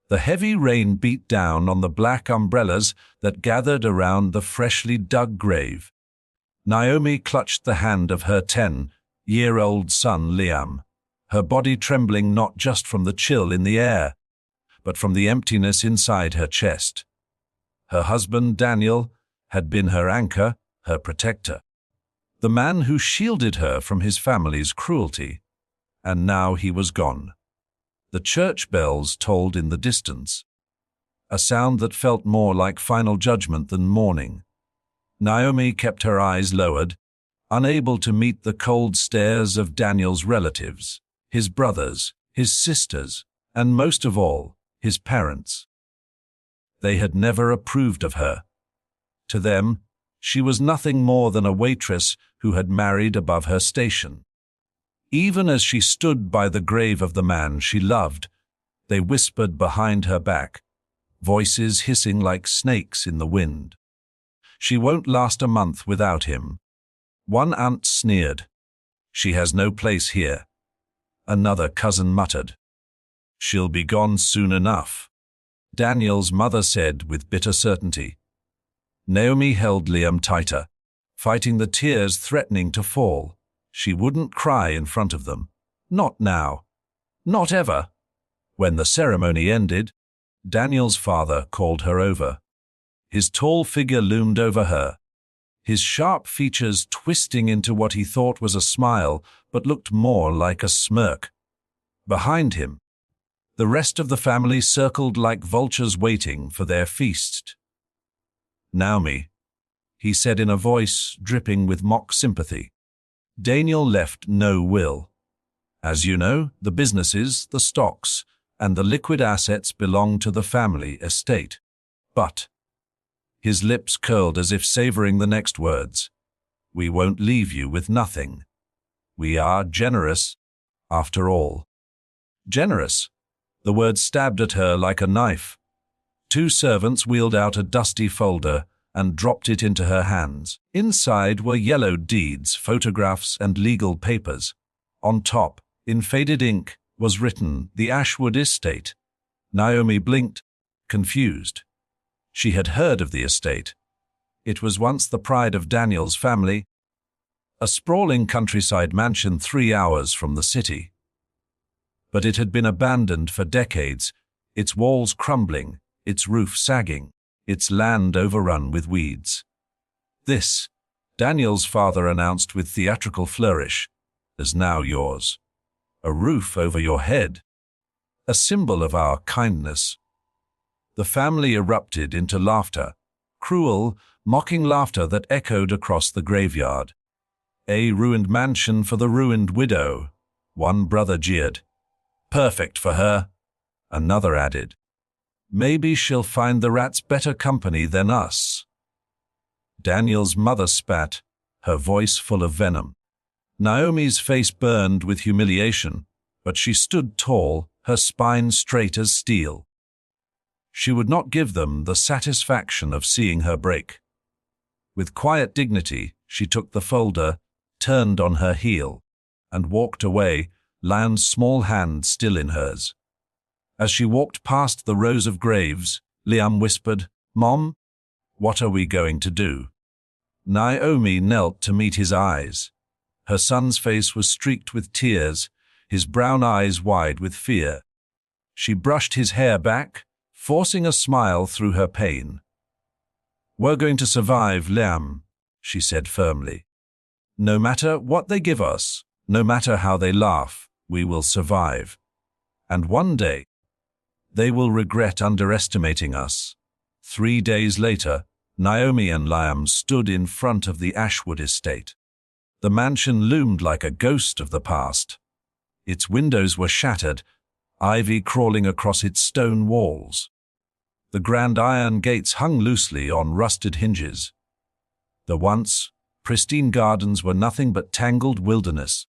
The heavy rain beat down on the black umbrellas that gathered around the freshly dug grave. Naomi clutched the hand of her 10-year-old son Liam, her body trembling not just from the chill in the air, but from the emptiness inside her chest. Her husband, Daniel, had been her anchor, her protector, the man who shielded her from his family's cruelty, and now he was gone. The church bells tolled in the distance, a sound that felt more like final judgment than mourning. Naomi kept her eyes lowered, unable to meet the cold stares of Daniel's relatives, his brothers, his sisters, and most of all, his parents. They had never approved of her. To them, she was nothing more than a waitress who had married above her station. Even as she stood by the grave of the man she loved, they whispered behind her back, voices hissing like snakes in the wind. "She won't last a month without him." One aunt sneered, "She has no place here." Another cousin muttered, "She'll be gone soon enough." Daniel's mother said with bitter certainty. Naomi held Liam tighter, fighting the tears threatening to fall. She wouldn't cry in front of them. Not now. Not ever. When the ceremony ended, Daniel's father called her over. His tall figure loomed over her, his sharp features twisting into what he thought was a smile but looked more like a smirk. Behind him, the rest of the family circled like vultures waiting for their feast. "Naomi," he said in a voice dripping with mock sympathy. "Daniel left no will. As you know, the businesses, the stocks, and the liquid assets belong to the family estate. But," his lips curled as if savoring the next words, "we won't leave you with nothing. We are generous, after all." Generous. The word stabbed at her like a knife. Two servants wheeled out a dusty folder and dropped it into her hands. Inside were yellowed deeds, photographs, and legal papers. On top, in faded ink, was written, "The Ashwood Estate." Naomi blinked, confused. She had heard of the estate. It was once the pride of Daniel's family, a sprawling countryside mansion 3 hours from the city. But it had been abandoned for decades, its walls crumbling, its roof sagging, its land overrun with weeds. "This," Daniel's father announced with theatrical flourish, "is now yours. A roof over your head. A symbol of our kindness." The family erupted into laughter, cruel, mocking laughter that echoed across the graveyard. "A ruined mansion for the ruined widow," one brother jeered. "Perfect for her," another added. "Maybe she'll find the rats better company than us." Daniel's mother spat, her voice full of venom. Naomi's face burned with humiliation, but she stood tall, her spine straight as steel. She would not give them the satisfaction of seeing her break. With quiet dignity, she took the folder, turned on her heel, and walked away, Liam's small hand still in hers. As she walked past the rows of graves, Liam whispered, "Mom, what are we going to do?" Naomi knelt to meet his eyes. Her son's face was streaked with tears, his brown eyes wide with fear. She brushed his hair back, forcing a smile through her pain. "We're going to survive, Liam," she said firmly. "No matter what they give us, no matter how they laugh, we will survive. And one day, they will regret underestimating us." 3 days later, Naomi and Liam stood in front of the Ashwood estate. The mansion loomed like a ghost of the past. Its windows were shattered, ivy crawling across its stone walls. The grand iron gates hung loosely on rusted hinges. The once pristine gardens were nothing but tangled wilderness,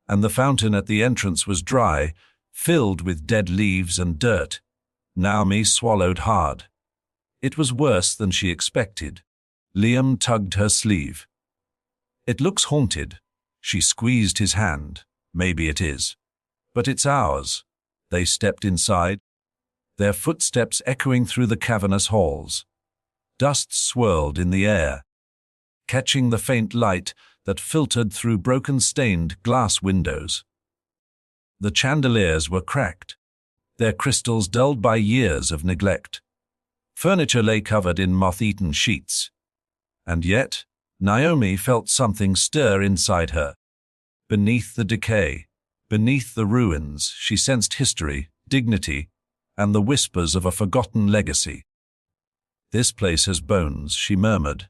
and the fountain at the entrance was dry, filled with dead leaves and dirt. Naomi swallowed hard. It was worse than she expected. Liam tugged her sleeve. "It looks haunted." She squeezed his hand. "Maybe it is. But it's ours." They stepped inside. their footsteps echoing through the cavernous halls. Dust swirled in the air, catching the faint light that filtered through broken stained glass windows. The chandeliers were cracked, their crystals dulled by years of neglect. Furniture lay covered in moth-eaten sheets. And yet, Naomi felt something stir inside her. Beneath the decay, beneath the ruins, she sensed history, dignity, and the whispers of a forgotten legacy. "This place has bones," she murmured.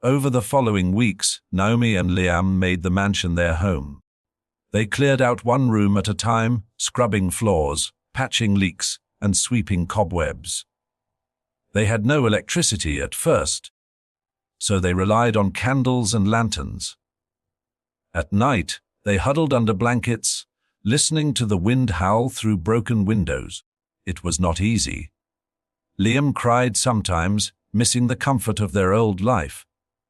Over the following weeks, Naomi and Liam made the mansion their home. They cleared out one room at a time, scrubbing floors, patching leaks, and sweeping cobwebs. They had no electricity at first, so they relied on candles and lanterns. At night, they huddled under blankets, listening to the wind howl through broken windows. It was not easy. Liam cried sometimes, missing the comfort of their old life.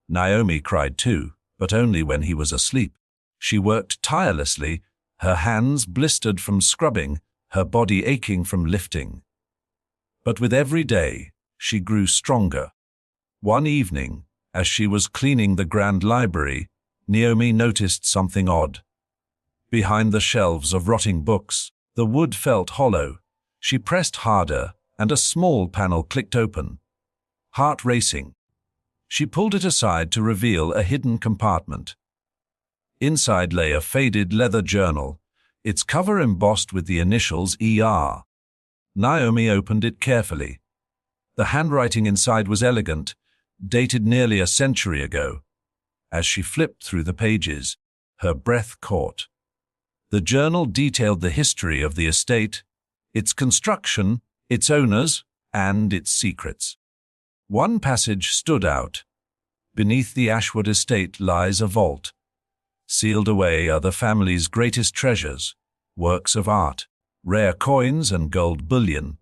Naomi cried too, but only when he was asleep. She worked tirelessly, her hands blistered from scrubbing, her body aching from lifting. But with every day, she grew stronger. One evening, as she was cleaning the grand library, Naomi noticed something odd. Behind the shelves of rotting books, the wood felt hollow. She pressed harder, and a small panel clicked open. Heart racing, she pulled it aside to reveal a hidden compartment. Inside lay a faded leather journal, its cover embossed with the initials ER. Naomi opened it carefully. The handwriting inside was elegant, dated nearly a century ago. As she flipped through the pages, her breath caught. The journal detailed the history of the estate, its construction, its owners, and its secrets. One passage stood out. Beneath the Ashwood estate lies a vault. Sealed away are the family's greatest treasures, works of art, rare coins and gold bullion,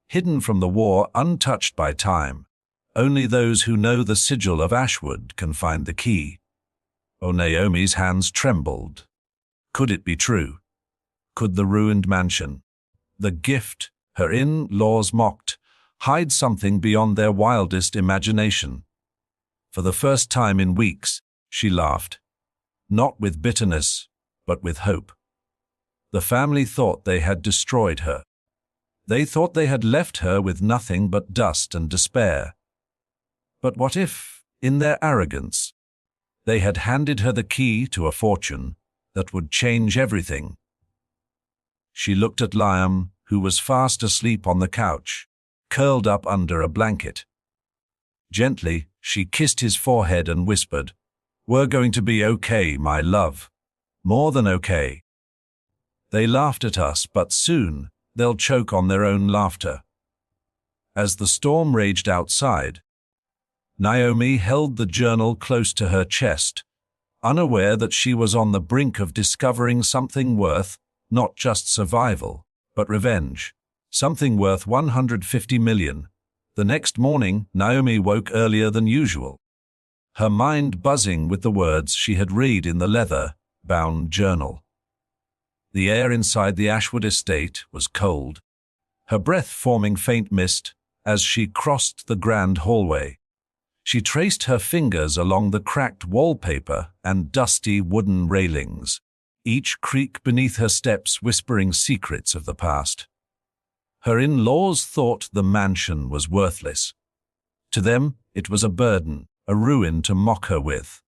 hidden from the war, untouched by time. Only those who know the sigil of Ashwood can find the key. Oh, Naomi's hands trembled. Could it be true? Could the ruined mansion, the gift her in-laws mocked, hide something beyond their wildest imagination? For the first time in weeks, she laughed. Not with bitterness, but with hope. The family thought they had destroyed her. They thought they had left her with nothing but dust and despair. But what if, in their arrogance, they had handed her the key to a fortune that would change everything? She looked at Liam, who was fast asleep on the couch, curled up under a blanket. Gently, she kissed his forehead and whispered, "We're going to be okay, my love. More than okay." They laughed at us, but soon they'll choke on their own laughter. As the storm raged outside, Naomi held the journal close to her chest, unaware that she was on the brink of discovering something worth not just survival, but revenge. Something worth 150 million. The next morning, Naomi woke earlier than usual, her mind buzzing with the words she had read in the leather-bound journal. The air inside the Ashwood estate was cold, her breath forming faint mist as she crossed the grand hallway. She traced her fingers along the cracked wallpaper and dusty wooden railings, each creak beneath her steps whispering secrets of the past. Her in-laws thought the mansion was worthless. To them, it was a burden, a ruin to mock her with.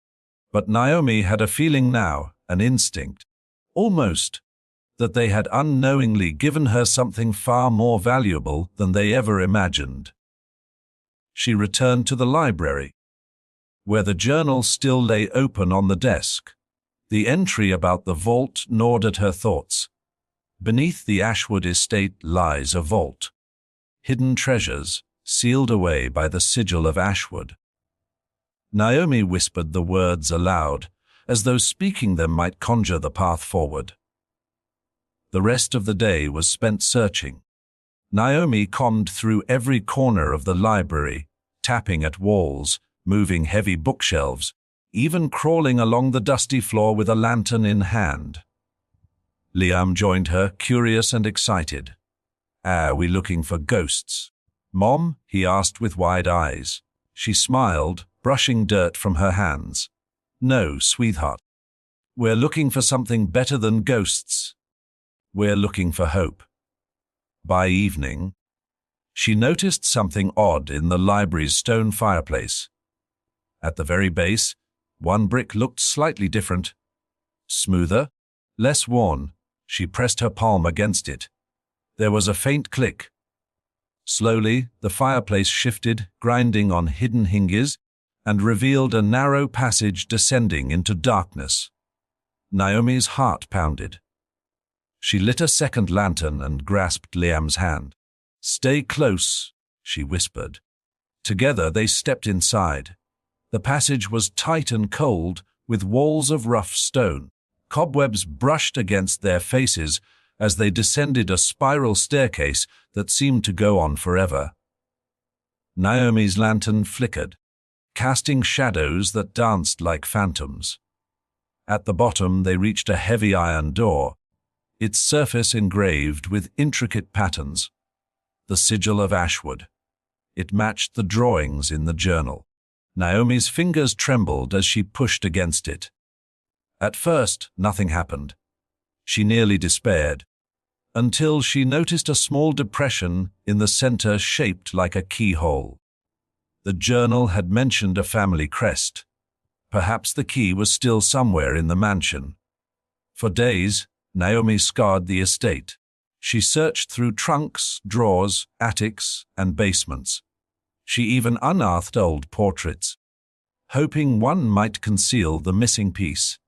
But Naomi had a feeling now, an instinct, almost, that they had unknowingly given her something far more valuable than they ever imagined. She returned to the library, where the journal still lay open on the desk. The entry about the vault gnawed at her thoughts. Beneath the Ashwood estate lies a vault. Hidden treasures, sealed away by the sigil of Ashwood. Naomi whispered the words aloud, as though speaking them might conjure the path forward. The rest of the day was spent searching. Naomi combed through every corner of the library, tapping at walls, moving heavy bookshelves, even crawling along the dusty floor with a lantern in hand. Liam joined her, curious and excited. "Are we looking for ghosts?" "Mom?" he asked with wide eyes. She smiled, brushing dirt from her hands. "No, sweetheart. We're looking for something better than ghosts. We're looking for hope." By evening, she noticed something odd in the library's stone fireplace. At the very base, one brick looked slightly different. Smoother, less worn. She pressed her palm against it. There was a faint click. Slowly, the fireplace shifted, grinding on hidden hinges, and revealed a narrow passage descending into darkness. Naomi's heart pounded. She lit a second lantern and grasped Liam's hand. "Stay close," she whispered. Together they stepped inside. The passage was tight and cold, with walls of rough stone. Cobwebs brushed against their faces as they descended a spiral staircase that seemed to go on forever. Naomi's lantern flickered, casting shadows that danced like phantoms. At the bottom they reached a heavy iron door, its surface engraved with intricate patterns. The sigil of Ashwood. It matched the drawings in the journal. Naomi's fingers trembled as she pushed against it. At first, nothing happened. She nearly despaired, until she noticed a small depression in the center shaped like a keyhole. The journal had mentioned a family crest. Perhaps the key was still somewhere in the mansion. For days, Naomi scoured the estate. She searched through trunks, drawers, attics, and basements. She even unearthed old portraits, hoping one might conceal the missing piece.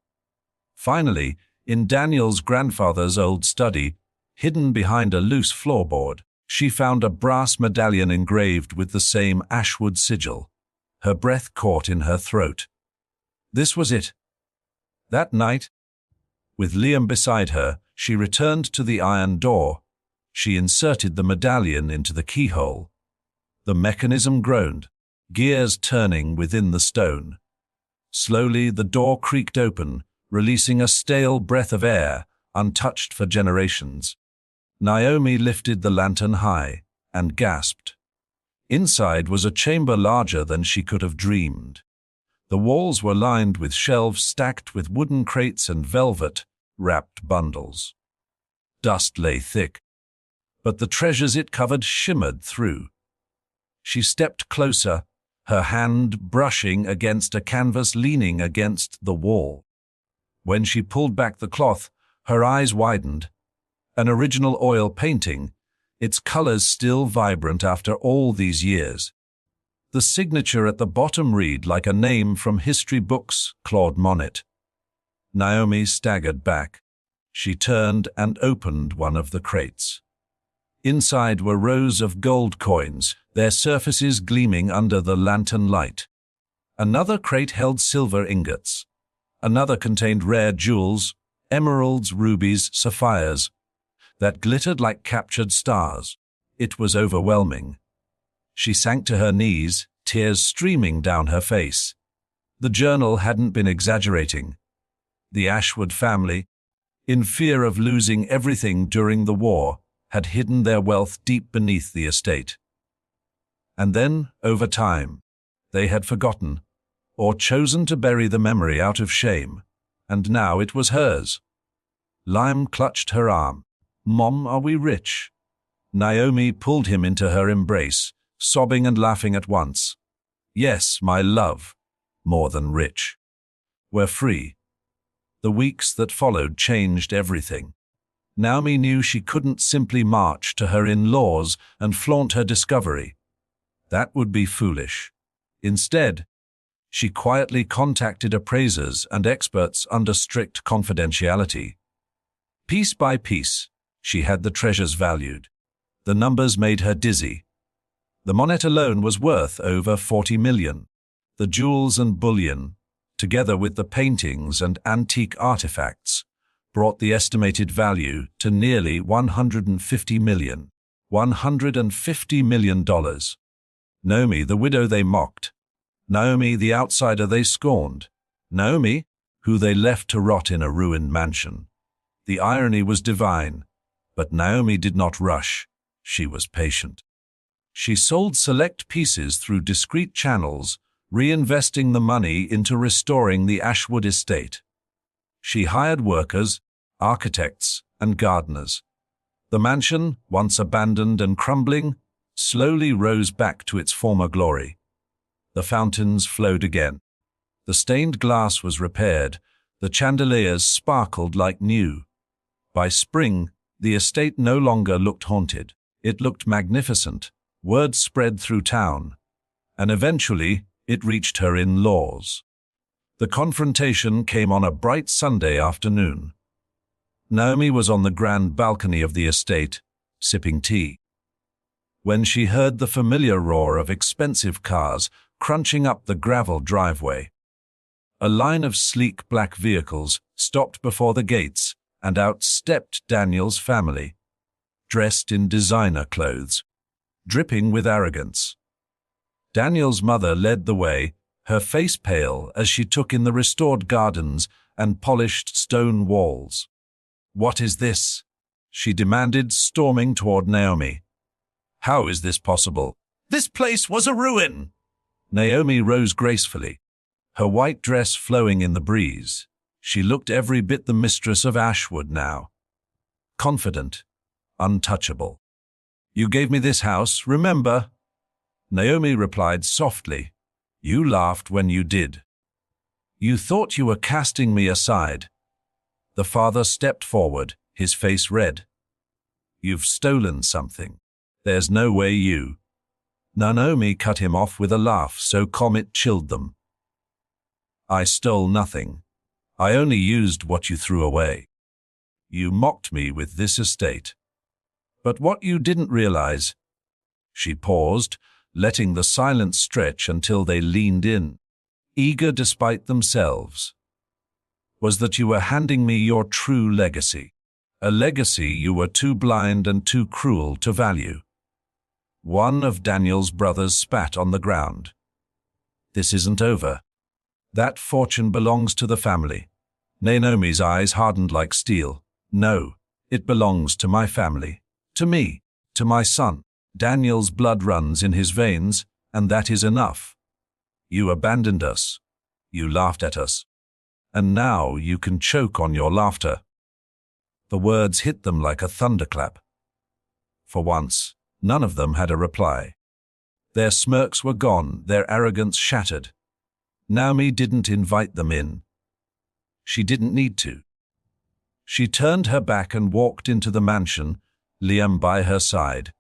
Finally, in Daniel's grandfather's old study, hidden behind a loose floorboard, she found a brass medallion engraved with the same Ashwood sigil. Her breath caught in her throat. This was it. That night, with Liam beside her, she returned to the iron door. She inserted the medallion into the keyhole. The mechanism groaned, gears turning within the stone. Slowly the door creaked open, releasing a stale breath of air, untouched for generations. Naomi lifted the lantern high and gasped. Inside was a chamber larger than she could have dreamed. The walls were lined with shelves stacked with wooden crates and velvet-wrapped bundles. Dust lay thick, but the treasures it covered shimmered through. She stepped closer, her hand brushing against a canvas leaning against the wall. When she pulled back the cloth, her eyes widened. An original oil painting, its colors still vibrant after all these years. The signature at the bottom read like a name from history books, Claude Monet. Naomi staggered back. She turned and opened one of the crates. Inside were rows of gold coins, their surfaces gleaming under the lantern light. Another crate held silver ingots. Another contained rare jewels, emeralds, rubies, sapphires, that glittered like captured stars. It was overwhelming. She sank to her knees, tears streaming down her face. The journal hadn't been exaggerating. The Ashwood family, in fear of losing everything during the war, had hidden their wealth deep beneath the estate. And then, over time, they had forgotten, or chosen to bury the memory out of shame, and now it was hers. Liam clutched her arm. "Mom, are we rich?" Naomi pulled him into her embrace, sobbing and laughing at once. "Yes, my love, more than rich. We're free." The weeks that followed changed everything. Naomi knew she couldn't simply march to her in-laws and flaunt her discovery. That would be foolish. Instead, she quietly contacted appraisers and experts under strict confidentiality. Piece by piece, she had the treasures valued. The numbers made her dizzy. The monet alone was worth over 40 million. The jewels and bullion, together with the paintings and antique artifacts, brought the estimated value to nearly 150 million. $150 million. Naomi, the widow they mocked. Naomi, the outsider they scorned. Naomi, who they left to rot in a ruined mansion. The irony was divine, but Naomi did not rush. She was patient. She sold select pieces through discreet channels, reinvesting the money into restoring the Ashwood estate. She hired workers, architects, and gardeners. The mansion, once abandoned and crumbling, slowly rose back to its former glory. The fountains flowed again. The stained glass was repaired. The chandeliers sparkled like new. By spring, the estate no longer looked haunted. It looked magnificent. Word spread through town, and eventually it reached her in-laws. The confrontation came on a bright Sunday afternoon. Naomi was on the grand balcony of the estate, sipping tea, when she heard the familiar roar of expensive cars crunching up the gravel driveway. A line of sleek black vehicles stopped before the gates, and out stepped Daniel's family, dressed in designer clothes, dripping with arrogance. Daniel's mother led the way, her face pale as she took in the restored gardens and polished stone walls. "What is this?" she demanded, storming toward Naomi. "How is this possible? This place was a ruin!" Naomi rose gracefully, her white dress flowing in the breeze. She looked every bit the mistress of Ashwood now. Confident, untouchable. "You gave me this house, remember?" Naomi replied softly. "You laughed when you did. You thought you were casting me aside." The father stepped forward, his face red. "You've stolen something. There's no way you—" Naomi cut him off with a laugh so calm it chilled them. "I stole nothing. I only used what you threw away. You mocked me with this estate. But what you didn't realize—" She paused, letting the silence stretch until they leaned in, eager despite themselves, "was that you were handing me your true legacy, a legacy you were too blind and too cruel to value." One of Daniel's brothers spat on the ground. "This isn't over. That fortune belongs to the family." Naomi's eyes hardened like steel. "No, it belongs to my family. To me, to my son. Daniel's blood runs in his veins, and that is enough. You abandoned us. You laughed at us. And now you can choke on your laughter." The words hit them like a thunderclap. For once, none of them had a reply. Their smirks were gone, their arrogance shattered. Naomi didn't invite them in. She didn't need to. She turned her back and walked into the mansion, Liam by her side.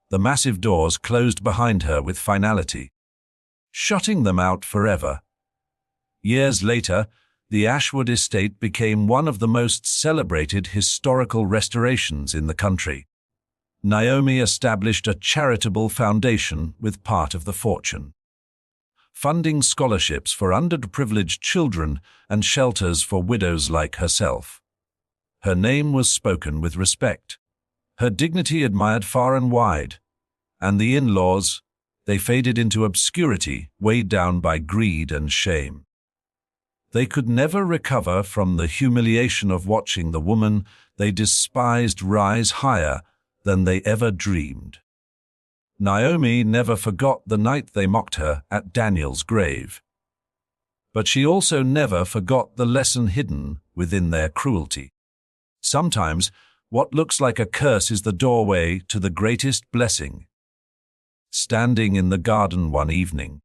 The massive doors closed behind her with finality, shutting them out forever. Years later, the Ashwood estate became one of the most celebrated historical restorations in the country. Naomi established a charitable foundation with part of the fortune, funding scholarships for underprivileged children and shelters for widows like herself. Her name was spoken with respect, her dignity admired far and wide, and the in-laws, they faded into obscurity, weighed down by greed and shame. They could never recover from the humiliation of watching the woman they despised rise higher than they ever dreamed. Naomi never forgot the night they mocked her at Daniel's grave. But she also never forgot the lesson hidden within their cruelty. Sometimes, what looks like a curse is the doorway to the greatest blessing. Standing in the garden one evening,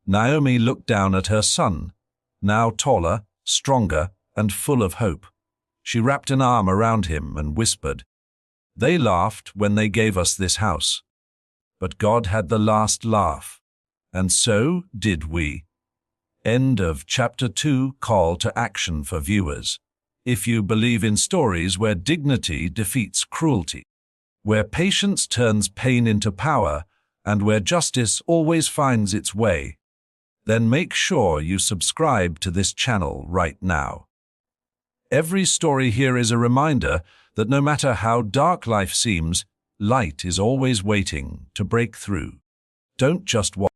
Naomi looked down at her son, now taller, stronger, and full of hope. She wrapped an arm around him and whispered, "They laughed when they gave us this house. But God had the last laugh, and so did we." End of Chapter 2. Call to action for viewers. If you believe in stories where dignity defeats cruelty, where patience turns pain into power, and where justice always finds its way, then make sure you subscribe to this channel right now. Every story here is a reminder that no matter how dark life seems, light is always waiting to break through. Don't just watch.